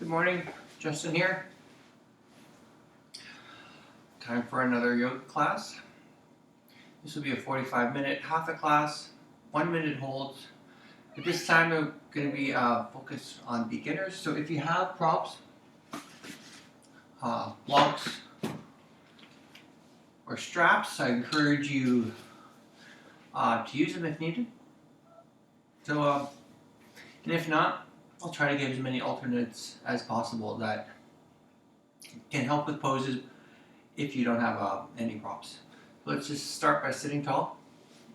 Good morning, Justin here. Time for another yoga class. This will be a 45-minute hatha class, 1-minute holds. At this time, I'm going to be focused on beginners. So if you have props, blocks, or straps, I encourage you to use them if needed. So, and if not, I'll try to give as many alternates as possible that can help with poses if you don't have any props. Let's just start by sitting tall,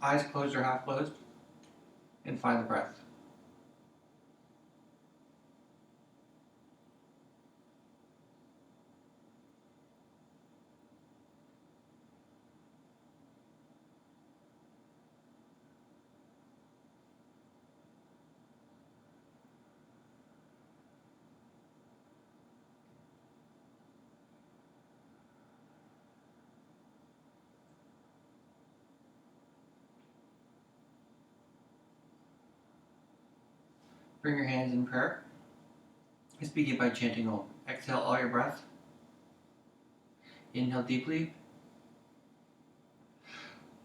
eyes closed or half closed, and find the breath. Bring your hands in prayer. Let's begin by chanting Om. Exhale all your breath. Inhale deeply.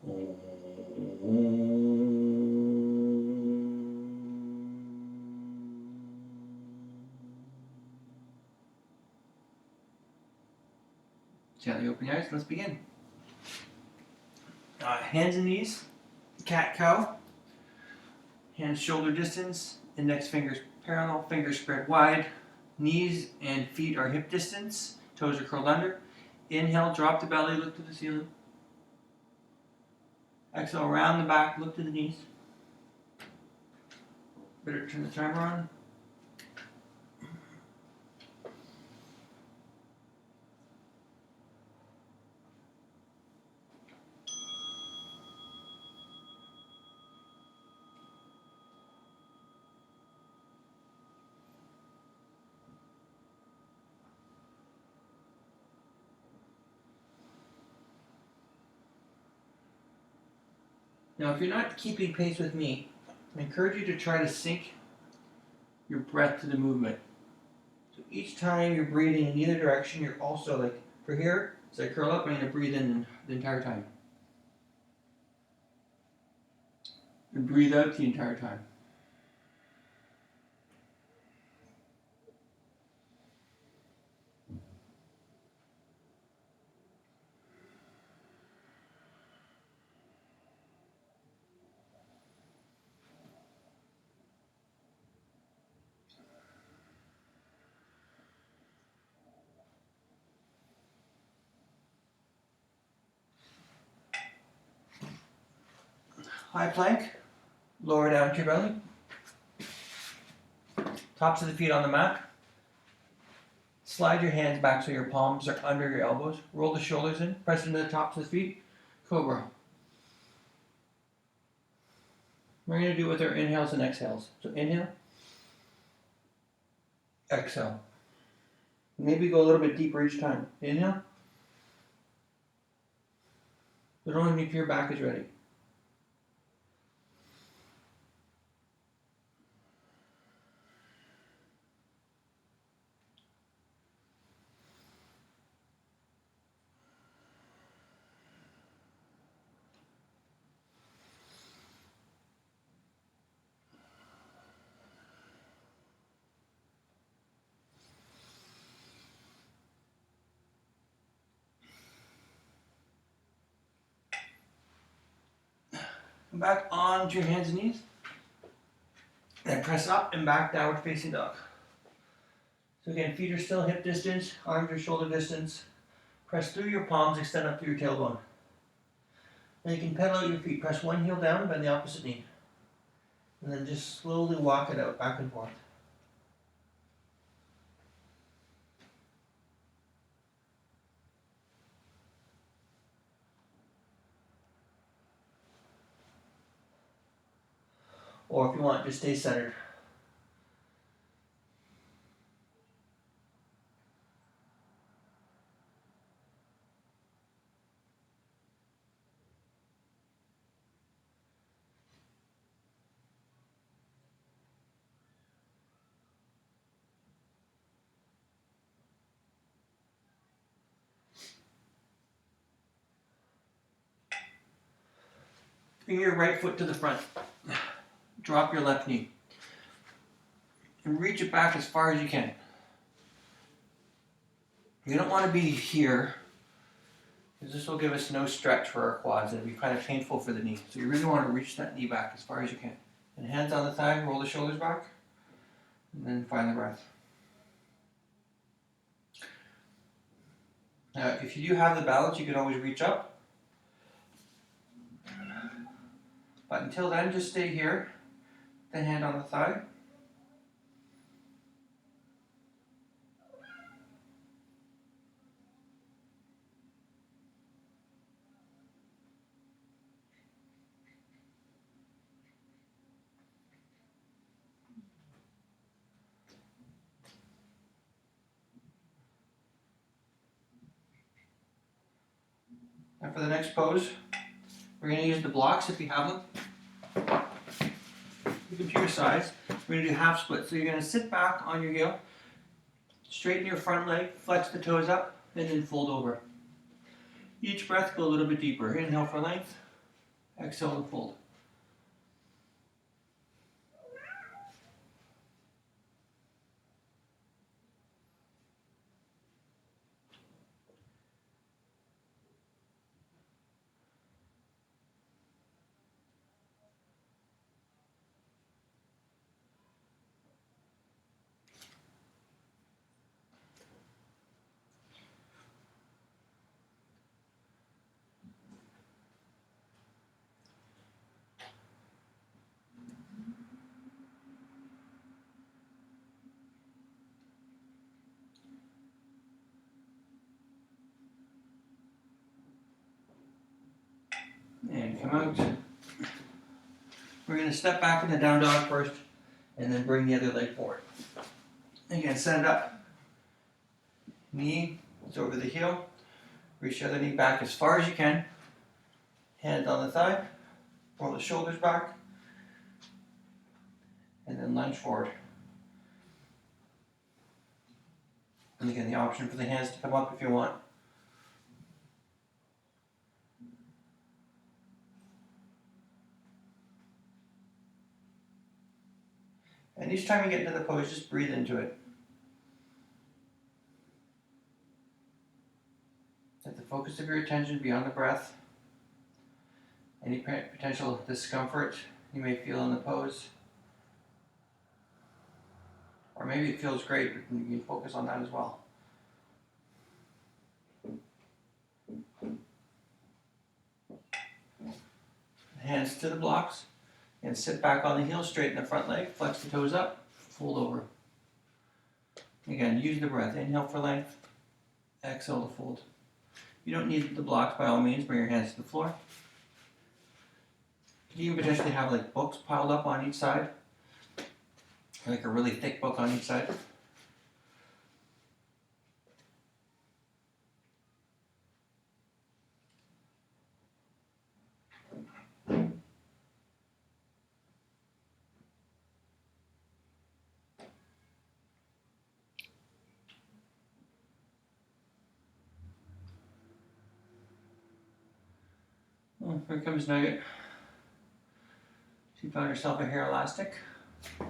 Om. Gently open your eyes. Let's begin. Hands and knees. Cat-cow. Hands shoulder distance. Index fingers parallel. Fingers spread wide. Knees and feet are hip distance. Toes are curled under. Inhale, drop the belly, look to the ceiling. Exhale, round the back, look to the knees. Better turn the timer on. Now, if you're not keeping pace with me, I encourage you to try to sync your breath to the movement. So each time you're breathing in either direction, you're also like, for here, as I curl up, I'm going to breathe in the entire time. And breathe out the entire time. High plank, lower down to your belly. Tops of the feet on the mat. Slide your hands back so your palms are under your elbows. Roll the shoulders in, press into the tops of the feet. Cobra. We're going to do it with our inhales and exhales. So inhale, exhale. Maybe go a little bit deeper each time. Inhale. But only if your back is ready. Come back onto your hands and knees. Then press up and back, downward facing dog. So again, feet are still hip distance, arms are shoulder distance. Press through your palms, extend up through your tailbone. Then you can pedal out your feet. Press one heel down, bend the opposite knee. And then just slowly walk it out, back and forth. Or if you want, just stay centered. Bring your right foot to the front. Drop your left knee. And reach it back as far as you can. You don't want to be here, because this will give us no stretch for our quads. It'll be kind of painful for the knee. So you really want to reach that knee back as far as you can. And hands on the thigh, roll the shoulders back, and then find the breath. Now, if you do have the balance, you can always reach up. But until then, just stay here, the hand on the thigh. And for the next pose, we're going to use the blocks if you have them. You can to your sides. We're going to do half split. So you're going to sit back on your heel, straighten your front leg, flex the toes up, and then fold over. Each breath, go a little bit deeper. Inhale for length, exhale and fold. And come out. We're going to step back in the down dog first, and then bring the other leg forward. Again, stand up. Knee is over the heel. Reach the other knee back as far as you can. Hand on the thigh. Roll the shoulders back. And then lunge forward. And again, the option for the hands to come up if you want. And each time you get into the pose, just breathe into it. Let the focus of your attention be on the breath. Any potential discomfort you may feel in the pose. Or maybe it feels great, but you can focus on that as well. Hands to the blocks. And sit back on the heel, straighten the front leg, flex the toes up, fold over. Again, use the breath. Inhale for length, exhale to fold. You don't need the blocks by all means, bring your hands to the floor. You can potentially have like books piled up on each side, like a really thick book on each side. Oh, here comes Nugget. She found herself a hair elastic. I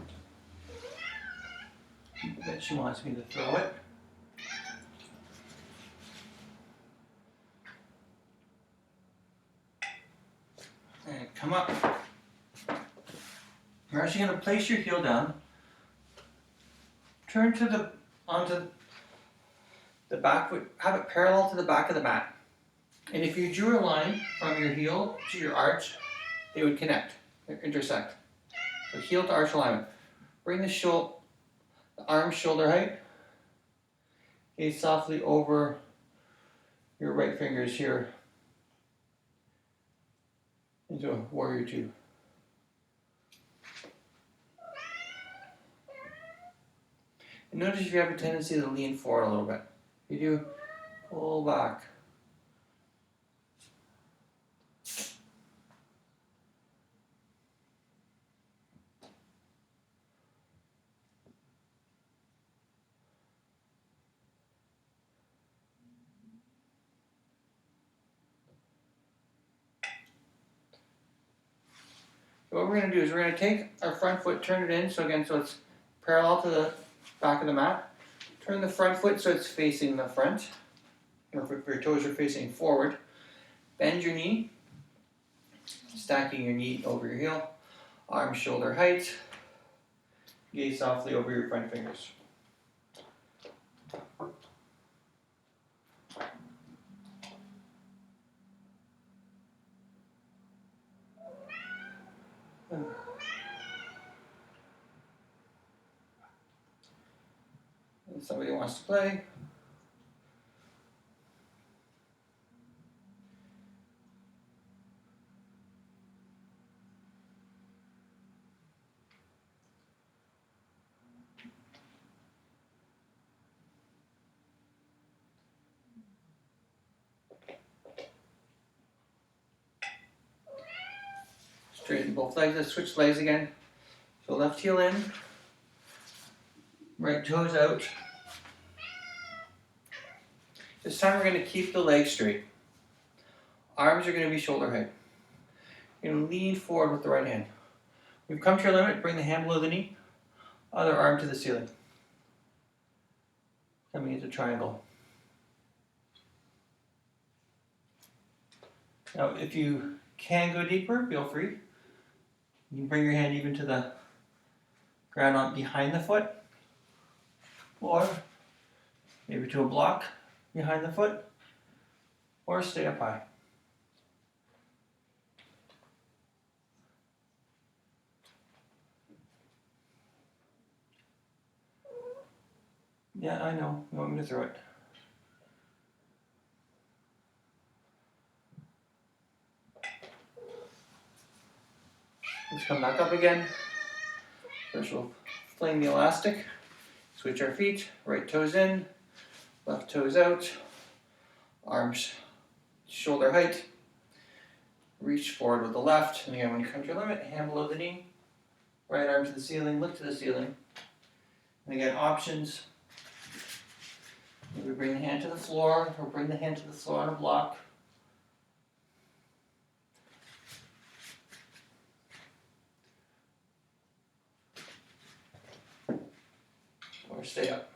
bet she wants me to throw it. And come up. You're actually going to place your heel down. Turn onto the back foot. Have it parallel to the back of the mat. And if you drew a line from your heel to your arch, they would connect, intersect. So heel to arch alignment. Bring the arm shoulder height. Gaze softly over your right fingers here into a warrior two. And notice if you have a tendency to lean forward a little bit. If you do, pull back. So what we're going to do is we're going to take our front foot, turn it in, so it's parallel to the back of the mat. Turn the front foot so it's facing the front. Your toes are facing forward. Bend your knee, stacking your knee over your heel. Arms shoulder height. Gaze softly over your front fingers. If somebody wants to play. Straighten both legs. Let's switch legs again. So left heel in, right toes out. This time we're going to keep the legs straight. Arms are going to be shoulder height. You're going to lean forward with the right hand. We've come to your limit. Bring the hand below the knee. Other arm to the ceiling. Coming into triangle. Now if you can go deeper, feel free. You can bring your hand even to the ground on behind the foot, or maybe to a block behind the foot, or stay up high. Yeah, I know. You want me to throw it. Let's come back up again. First we'll fling the elastic. Switch our feet. Right toes in. Left toes out. Arms shoulder height. Reach forward with the left. And again, when you come to your limit, hand below the knee. Right arm to the ceiling. Look to the ceiling. And again, options. Maybe bring the hand to the floor, or bring the hand to the floor on a block. Or stay up.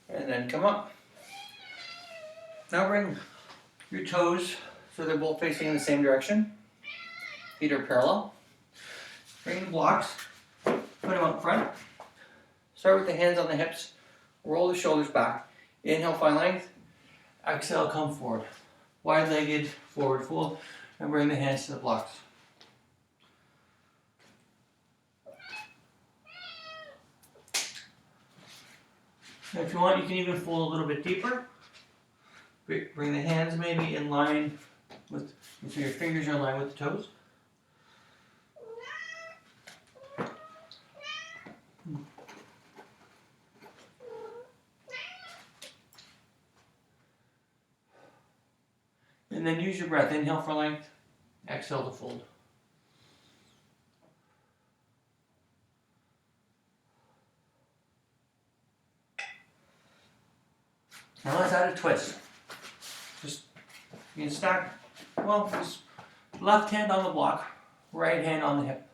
And then come up. Now bring your toes so they're both facing in the same direction. Feet are parallel. Bring the blocks, put them up front. Start with the hands on the hips. Roll the shoulders back. Inhale, find length. Exhale, come forward. Wide-legged, forward fold. And bring the hands to the blocks. Now if you want, you can even fold a little bit deeper. Bring the hands maybe in line with, so your fingers are in line with the toes. And then use your breath. Inhale for length, exhale to fold. Now let's add a twist. Just, you can stack, just left hand on the block, right hand on the hip.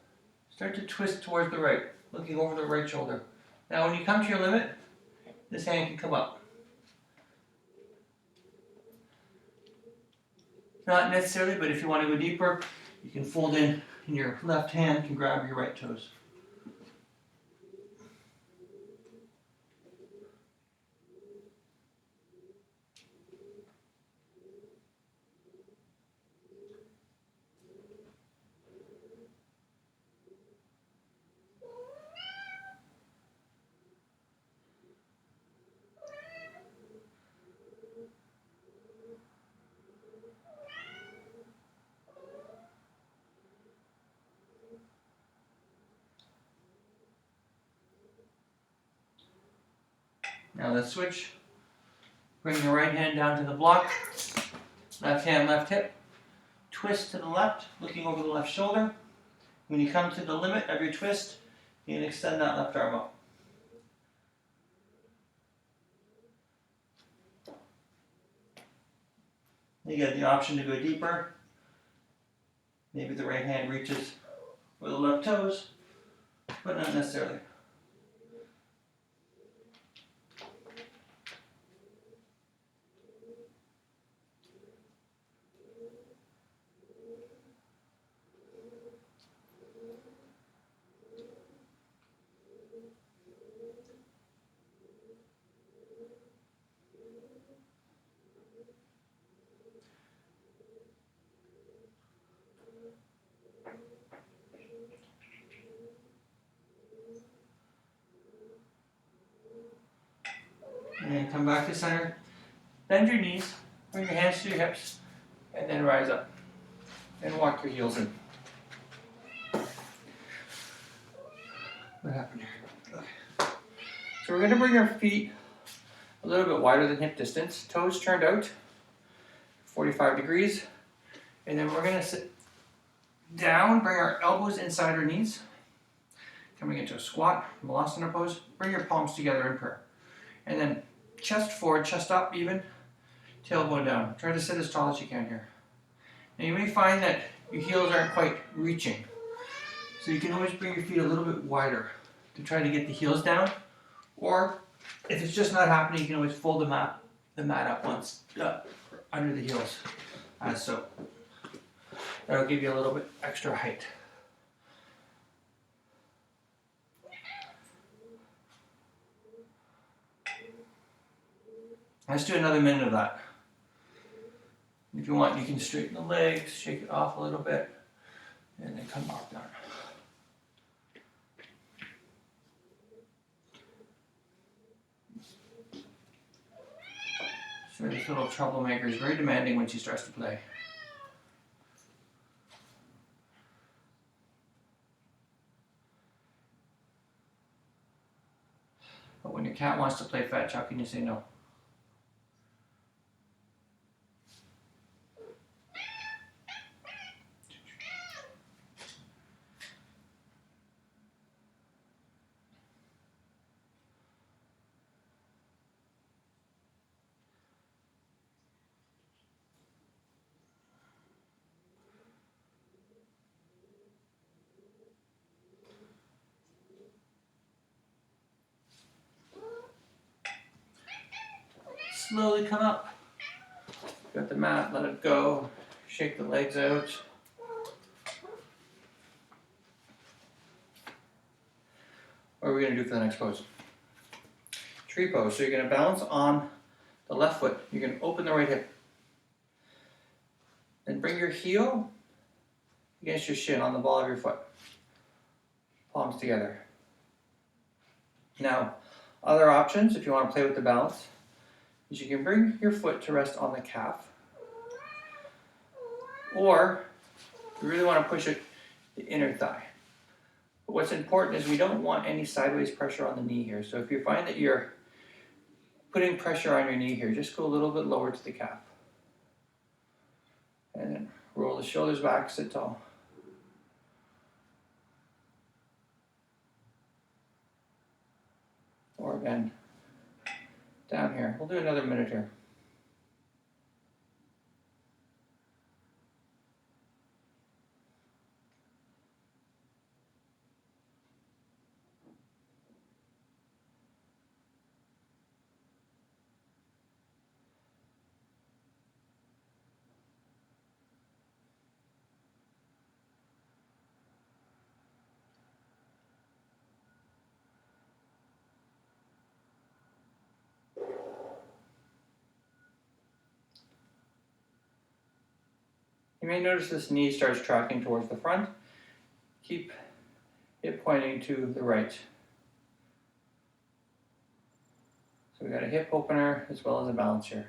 Start to twist towards the right, looking over the right shoulder. Now when you come to your limit, this hand can come up. Not necessarily, but if you want to go deeper, you can fold in and your left hand can grab your right toes. Now let's switch. Bring the right hand down to the block. Left hand, left hip. Twist to the left, looking over the left shoulder. When you come to the limit of your twist, you can extend that left arm up. You get the option to go deeper. Maybe the right hand reaches for the left toes, but not necessarily. And then come back to center. Bend your knees, bring your hands to your hips, and then rise up. And walk your heels in. What happened here? Okay. So we're going to bring our feet a little bit wider than hip distance. Toes turned out, 45 degrees. And then we're going to sit down, bring our elbows inside our knees. Coming into a squat, Malasana pose. Bring your palms together in prayer. And then chest forward, chest up even, tailbone down. Try to sit as tall as you can here. Now you may find that your heels aren't quite reaching. So you can always bring your feet a little bit wider to try to get the heels down. Or if it's just not happening, you can always fold the mat up once under the heels, as so. That'll give you a little bit extra height. Let's do another minute of that. If you want, you can straighten the legs, shake it off a little bit, and then come back down. So this little troublemaker is very demanding when she starts to play. But when your cat wants to play fetch, how can you say no? Slowly come up. Got the mat, let it go. Shake the legs out. What are we going to do for the next pose? Tree pose. So you're going to balance on the left foot. You're going to open the right hip. Then bring your heel against your shin on the ball of your foot. Palms together. Now, other options, if you want to play with the balance, is you can bring your foot to rest on the calf. Or, you really want to push it the inner thigh. But what's important is we don't want any sideways pressure on the knee here. So if you find that you're putting pressure on your knee here, just go a little bit lower to the calf. And then roll the shoulders back, sit tall. Or bend down here. We'll do another minute here. You may notice this knee starts tracking towards the front. Keep it pointing to the right. So we got a hip opener as well as a balance here.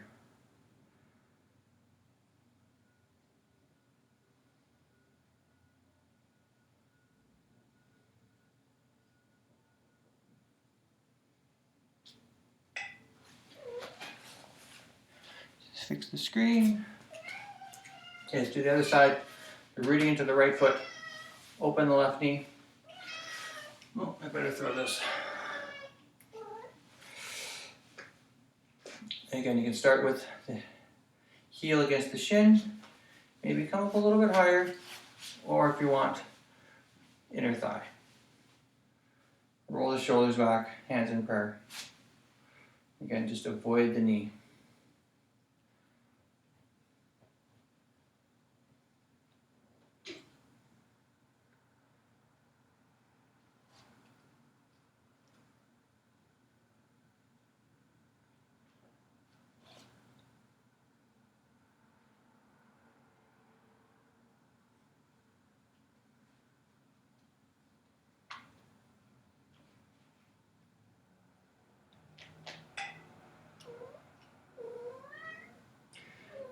fix the screen. Okay, let's do the other side. You're rooting into the right foot. Open the left knee. Oh, I better throw this. Again, you can start with the heel against the shin. Maybe come up a little bit higher. Or if you want, inner thigh. Roll the shoulders back, hands in prayer. Again, just avoid the knee.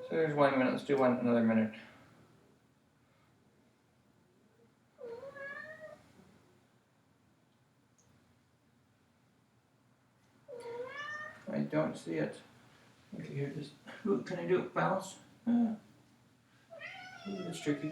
So there's 1 minute. Let's do another minute. I don't see it. Okay, here it is. Ooh, can I do it balanced? Ooh, that's tricky.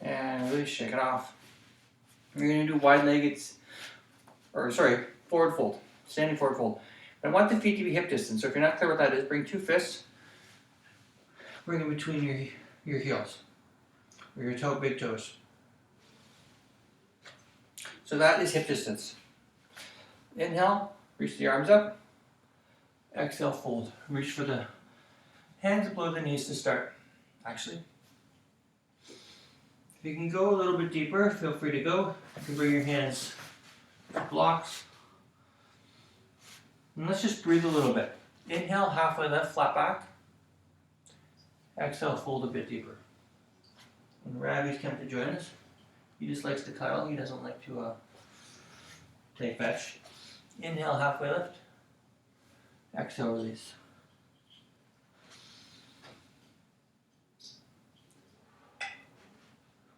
And really shake it off. You're going to do wide-legged, forward fold, standing forward fold. But I want the feet to be hip distance. So if you're not clear what that is, bring 2 fists. Bring them between your heels, or your big toes. So that is hip distance. Inhale, reach the arms up. Exhale, fold. Reach for the hands below the knees to start. Actually, if you can go a little bit deeper, feel free to go. You can bring your hands to blocks. And let's just breathe a little bit. Inhale, halfway lift, flat back. Exhale, fold a bit deeper. When Ravi's come to join us, he just likes to cuddle. He doesn't like to play fetch. Inhale, halfway lift. Exhale, release.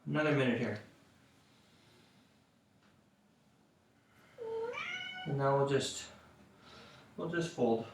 Another minute here. And now we'll just fold.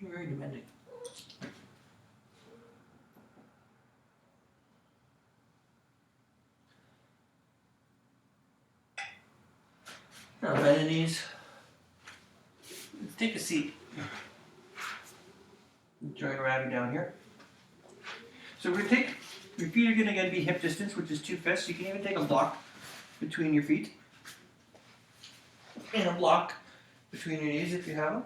Very demanding. Now bend the knees. Take a seat. Join Ravi down here. So we're going to take, your feet are going to again be hip distance, which is 2 fists. You can even take a block between your feet. And a block between your knees if you have them.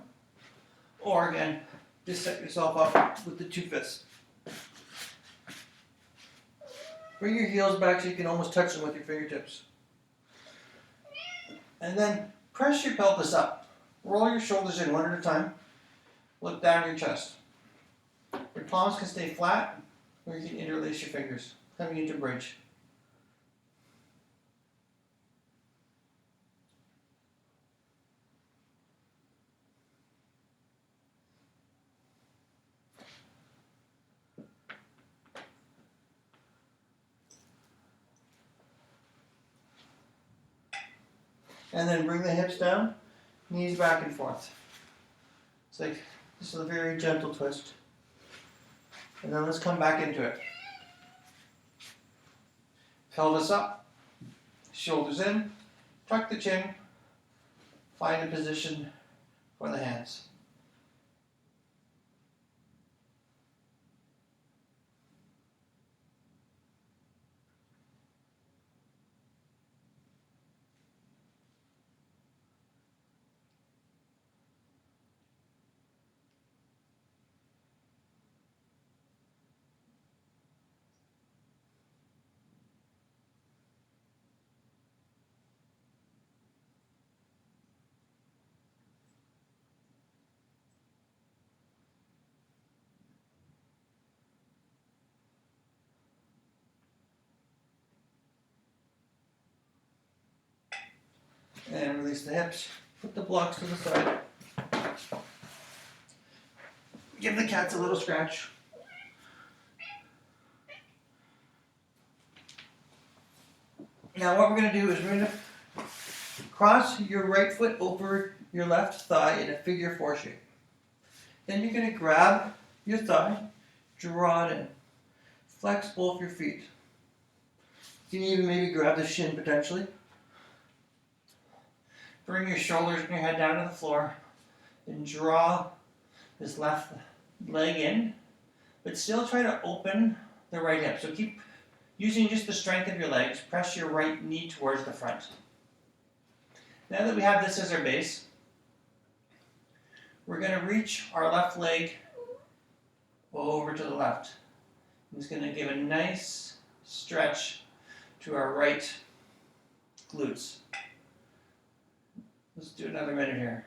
Or again, just set yourself up with the 2 fists. Bring your heels back so you can almost touch them with your fingertips. And then press your pelvis up. Roll your shoulders in one at a time. Look down your chest. Your palms can stay flat, or you can interlace your fingers, coming into bridge. And then bring the hips down. Knees back and forth. It's like, this is a very gentle twist. And then let's come back into it. Pelvis up, shoulders in, tuck the chin, find a position for the hands. And release the hips. Put the blocks to the side. Give the cats a little scratch. Now what we're going to do is we're going to cross your right foot over your left thigh in a figure 4 shape. Then you're going to grab your thigh, draw it in. Flex both your feet. You can even maybe grab the shin potentially. Bring your shoulders and your head down to the floor and draw this left leg in, but still try to open the right hip. So keep using just the strength of your legs. Press your right knee towards the front. Now that we have this as our base, we're going to reach our left leg over to the left. I'm just going to give a nice stretch to our right glutes. Let's do another minute here.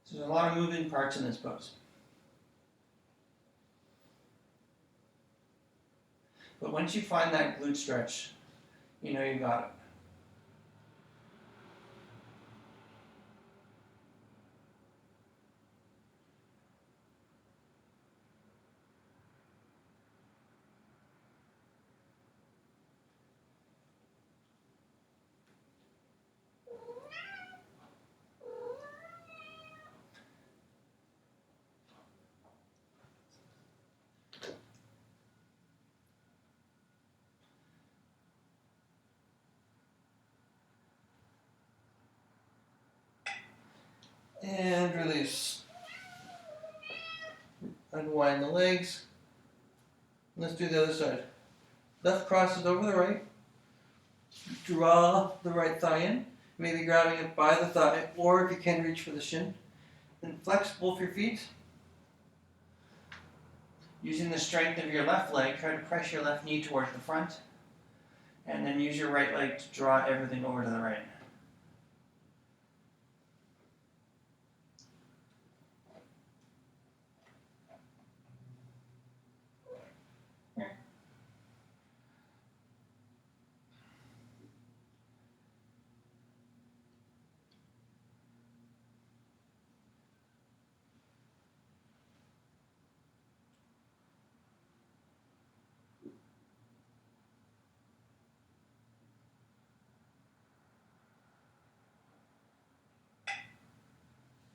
So there's a lot of moving parts in this pose. But once you find that glute stretch, you know you got it. And release. Unwind the legs. Let's do the other side. Left crosses over the right. Draw the right thigh in, maybe grabbing it by the thigh, or if you can, reach for the shin. Then flex both your feet. Using the strength of your left leg, try to press your left knee towards the front. And then use your right leg to draw everything over to the right.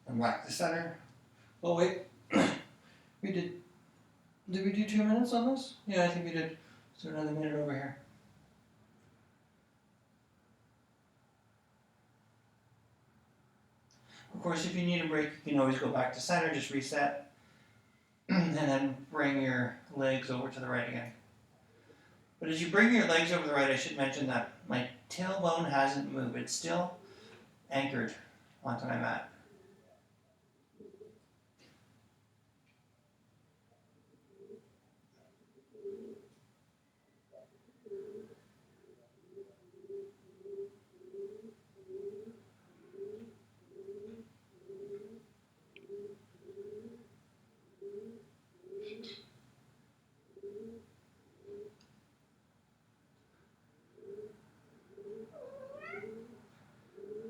And back to center. Oh wait, did we do 2 minutes on this? Yeah, I think we did. So another minute over here. Of course, if you need a break, you can always go back to center, just reset, and then bring your legs over to the right again. But as you bring your legs over to the right, I should mention that my tailbone hasn't moved. It's still anchored onto my mat.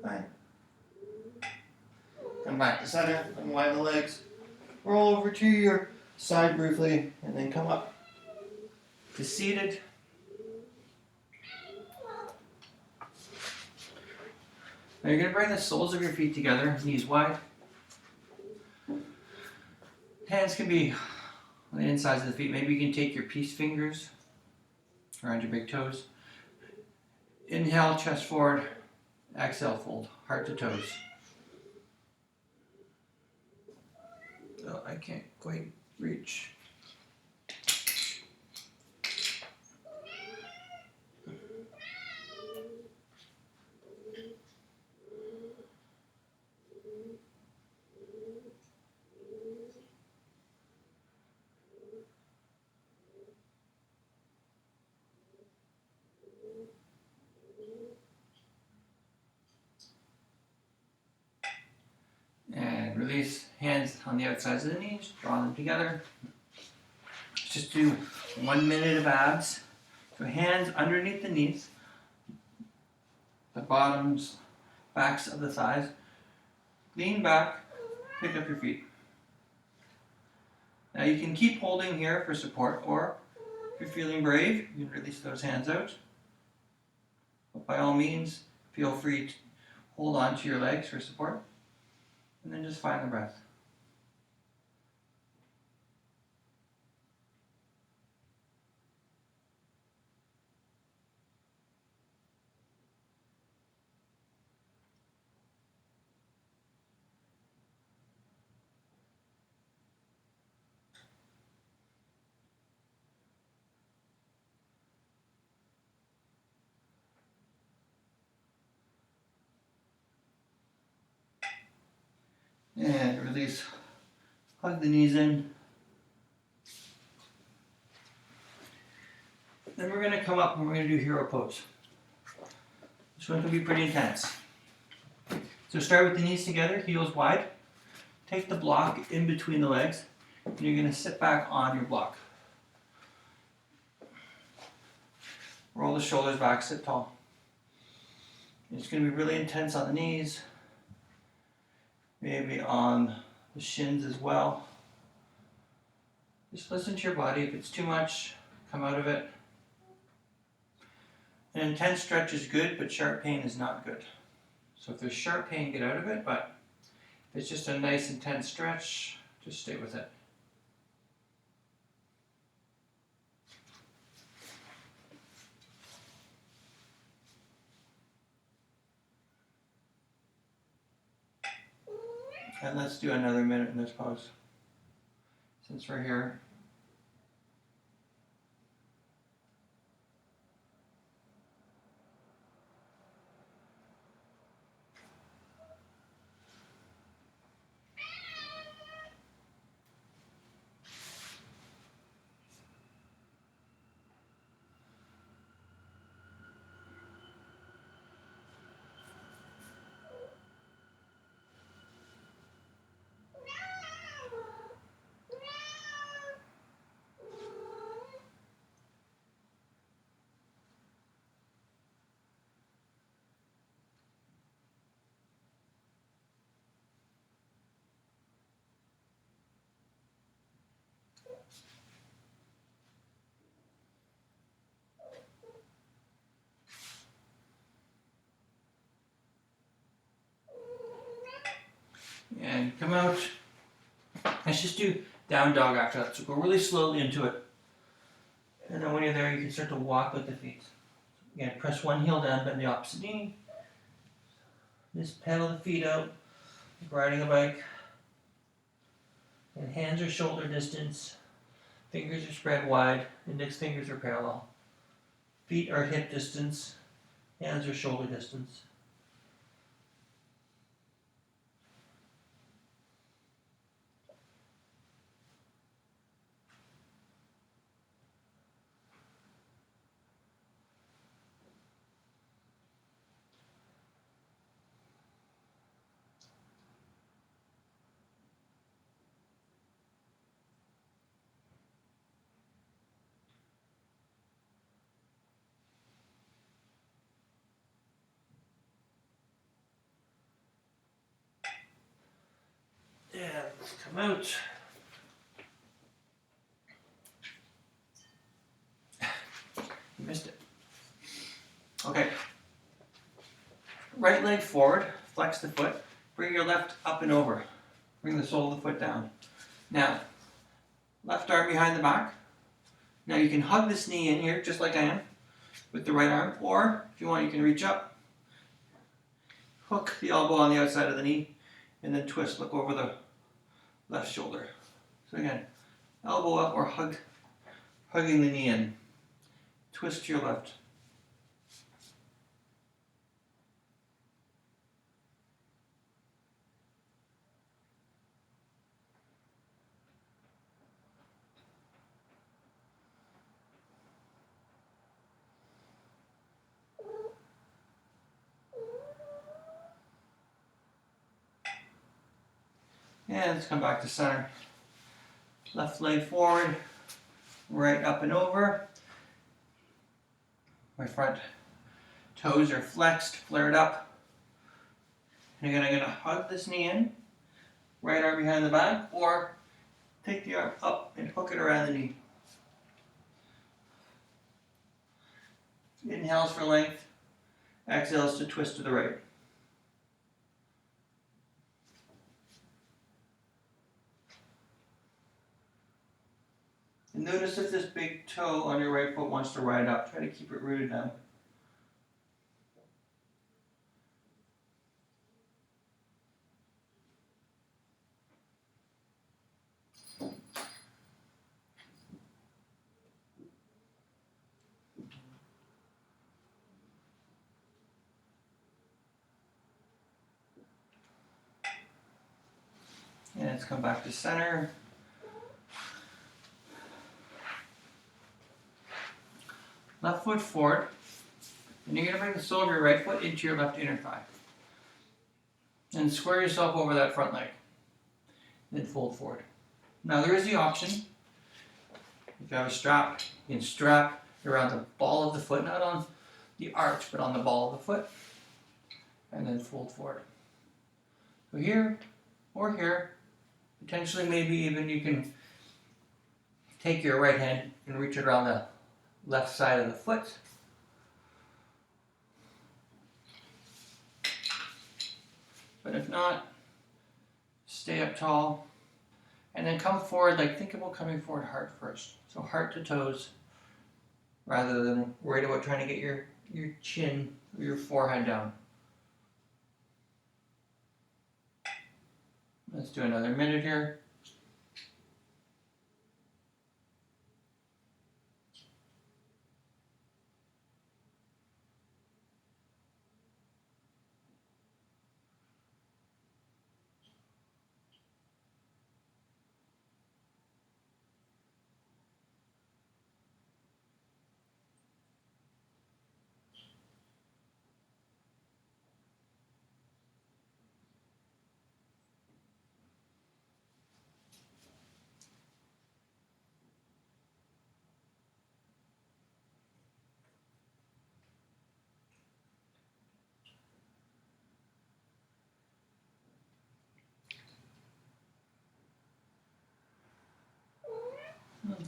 Fine. back to center, unwind the legs, roll over to your side briefly, and then come up to seated. Now you're going to bring the soles of your feet together, knees wide. Hands can be on the insides of the feet. Maybe you can take your peace fingers around your big toes. Inhale, chest forward. Exhale, fold, heart to toes. Oh, I can't quite reach. And release. Hands on the outsides of the knees, draw them together. Just do 1 minute of abs. So hands underneath the knees, the bottoms, backs of the thighs. Lean back, pick up your feet. Now you can keep holding here for support, or if you're feeling brave, you can release those hands out. But by all means, feel free to hold on to your legs for support, and then just find the breath. And release. Hug the knees in. Then we're going to come up and we're going to do hero pose. This one can be pretty intense. So start with the knees together, heels wide. Take the block in between the legs, and you're going to sit back on your block. Roll the shoulders back, sit tall. It's going to be really intense on the knees, maybe on the shins as well. Just listen to your body. If it's too much, come out of it. An intense stretch is good, but sharp pain is not good. So if there's sharp pain, get out of it, but if it's just a nice intense stretch, just stay with it. And let's do another minute in this pose, since we're here. And come out. Let's just do down dog after that. So go really slowly into it. And then when you're there, you can start to walk with the feet. Again, press one heel down, bend the opposite knee. Just pedal the feet out, like riding a bike. And hands are shoulder distance. Fingers are spread wide. Index fingers are parallel. Feet are hip distance. Hands are shoulder distance. Come out. You missed it. Okay. Right leg forward, flex the foot, bring your left up and over. Bring the sole of the foot down. Now, left arm behind the back. Now you can hug this knee in here, just like I am, with the right arm, or if you want, you can reach up, hook the elbow on the outside of the knee, and then twist, look over the left shoulder. So again, elbow up or hugging the knee in. Twist to your left. And let's come back to center. Left leg forward, right up and over. My front toes are flexed, flared up. And again, I'm going to hug this knee in, right arm behind the back, or take the arm up and hook it around the knee. Inhales for length, exhales to twist to the right. And notice if this big toe on your right foot wants to ride up. Try to keep it rooted down. And let's come back to center. Left foot forward. And you're going to bring the sole of your right foot into your left inner thigh. And square yourself over that front leg. Then fold forward. Now there is the option, if you have a strap, you can strap around the ball of the foot, not on the arch, but on the ball of the foot. And then fold forward. So here, or here, potentially maybe even you can take your right hand and reach it around the left side of the foot. But if not, stay up tall. And then come forward, like think about coming forward heart first. So heart to toes, rather than worried about trying to get your chin or your forehead down. Let's do another minute here.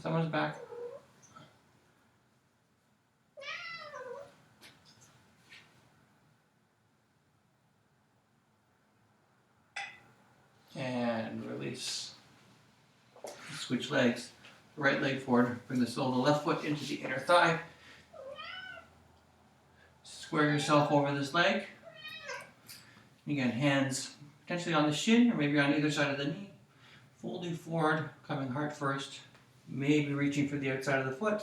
Someone's back. And release. Switch legs. Right leg forward. Bring the sole of the left foot into the inner thigh. Square yourself over this leg. Again, hands potentially on the shin or maybe on either side of the knee. Folding forward, coming heart first. Maybe reaching for the outside of the foot.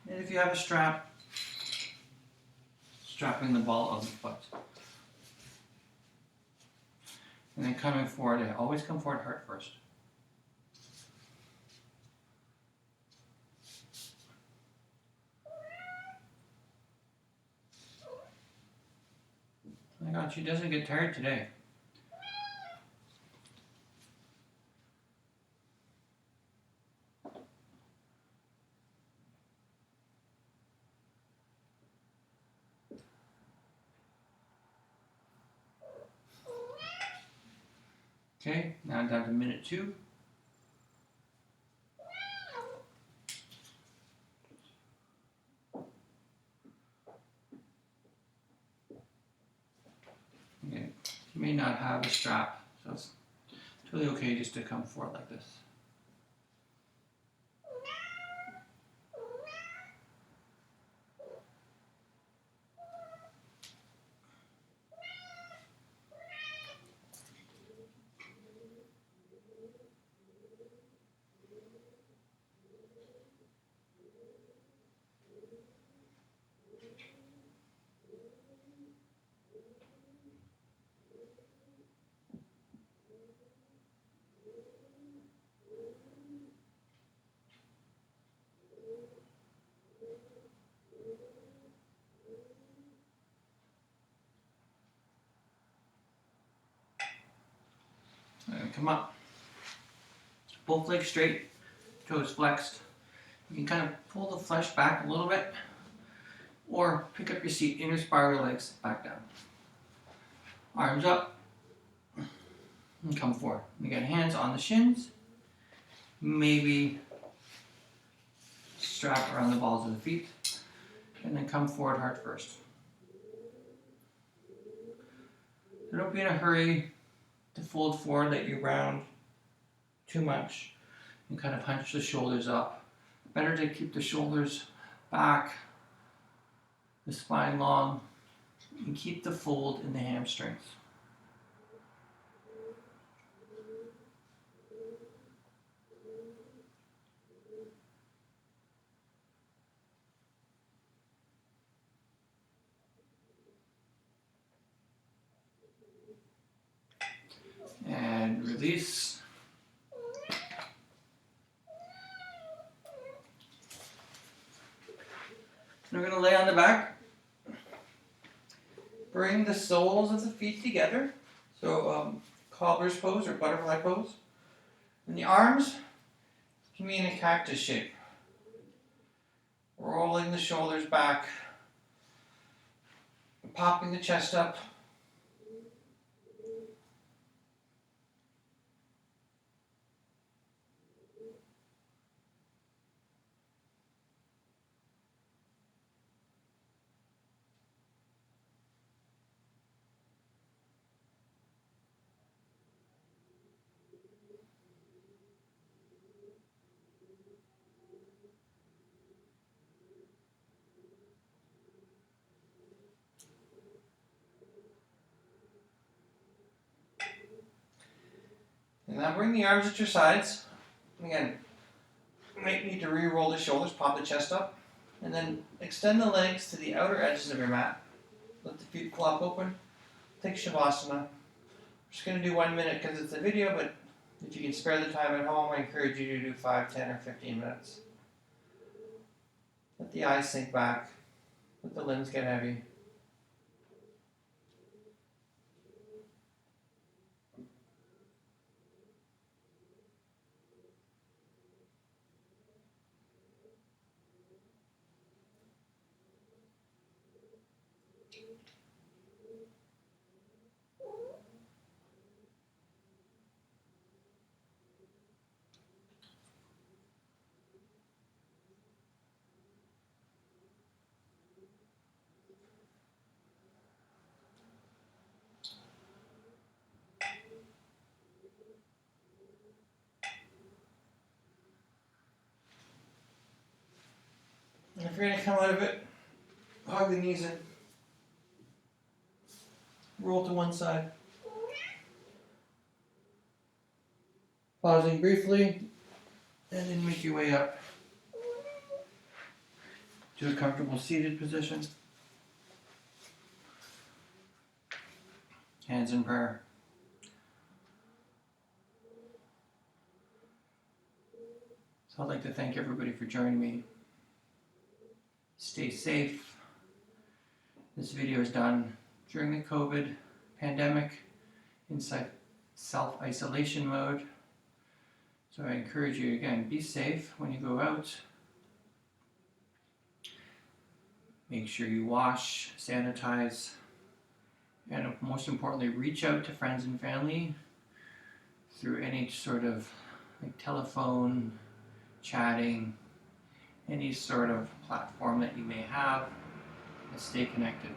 And if you have a strap, strapping the ball of the foot. And then coming forward, always come forward heart first. Oh my God, she doesn't get tired today. Okay, now down to minute 2. Okay, you may not have a strap, so it's totally okay just to come forward like this. And come up. Both legs straight, toes flexed. You can kind of pull the flesh back a little bit, or pick up your seat, inner spiral legs back down. Arms up, and come forward. Again, hands on the shins. Maybe strap around the balls of the feet, and then come forward heart first. So don't be in a hurry to fold forward that you round too much and kind of hunch the shoulders up. Better to keep the shoulders back, the spine long, and keep the fold in the hamstrings. And release. We're going to lay on the back. Bring the soles of the feet together. So cobbler's pose or butterfly pose. And the arms can be in a cactus shape. Rolling the shoulders back. Popping the chest up. And now bring the arms at your sides. Again, you might need to re-roll the shoulders, pop the chest up, and then extend the legs to the outer edges of your mat. Let the feet flop open. Take Shavasana. I'm just going to do 1 minute because it's a video, but if you can spare the time at home, I encourage you to do 5, 10, or 15 minutes. Let the eyes sink back. Let the limbs get heavy. And if you're going to come out of it, hug the knees in. Roll to one side. Pausing briefly, and then make your way up to a comfortable seated position. Hands in prayer. So I'd like to thank everybody for joining me. Stay safe. This video is done during the COVID pandemic in self-isolation mode. So I encourage you, again, be safe when you go out. Make sure you wash, sanitize, and most importantly, reach out to friends and family through any sort of like telephone, chatting, any sort of platform that you may have, and stay connected.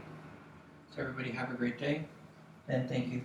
So everybody have a great day, and thank you.